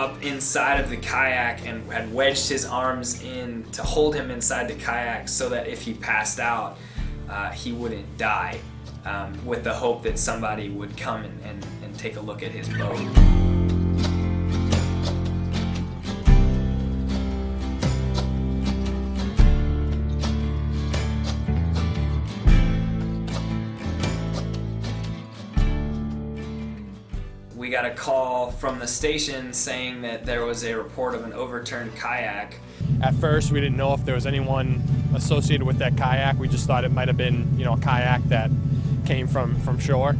up inside of the kayak and had wedged his arms in to hold him inside the kayak so that if he passed out, he wouldn't die, with the hope that somebody would come and take a look at his boat. We got a call from the station saying that there was a report of an overturned kayak. At first, we didn't know if there was anyone associated with that kayak. We just thought it might have been, a kayak that came from shore.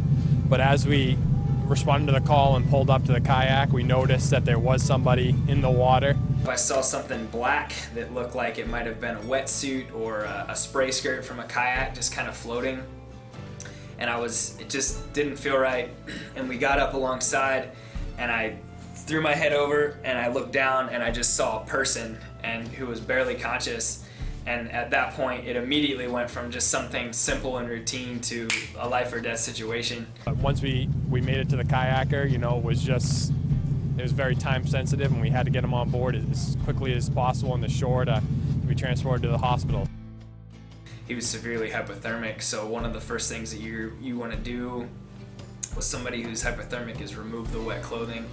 But as we responded to the call and pulled up to the kayak, we noticed that there was somebody in the water. I saw something black that looked like it might have been a wetsuit or a spray skirt from a kayak just kind of floating. And it just didn't feel right. And we got up alongside and I threw my head over and I looked down and I just saw a person who was barely conscious. And at that point, it immediately went from just something simple and routine to a life or death situation. Once we made it to the kayaker, it was very time sensitive and we had to get him on board as quickly as possible on the shore to be transported to the hospital. He was severely hypothermic, so one of the first things that you want to do with somebody who's hypothermic is remove the wet clothing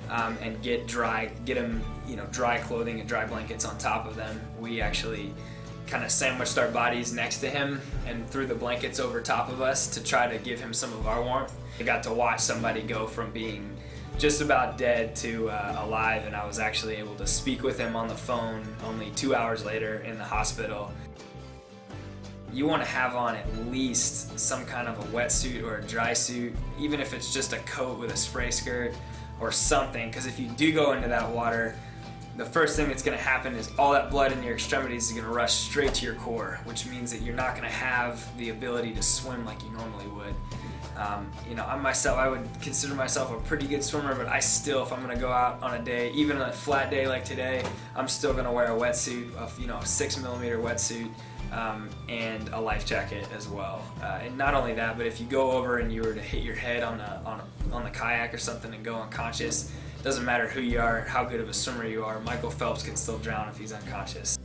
and get him dry clothing and dry blankets on top of them. We actually kind of sandwiched our bodies next to him and threw the blankets over top of us to try to give him some of our warmth. I got to watch somebody go from being just about dead to alive, and I was actually able to speak with him on the phone only 2 hours later in the hospital. You want to have on at least some kind of a wetsuit or a dry suit, even if it's just a coat with a spray skirt or something, because if you do go into that water, the first thing that's going to happen is all that blood in your extremities is going to rush straight to your core, which means that you're not going to have the ability to swim like you normally would. I would consider myself a pretty good swimmer, but I still, if I'm going to go out on a day, even on a flat day like today, I'm still going to wear a wetsuit, a 6mm wetsuit, and a life jacket as well. And not only that, but if you go over and you were to hit your head on the kayak or something and go unconscious, doesn't matter who you are, how good of a swimmer you are, Michael Phelps can still drown if he's unconscious.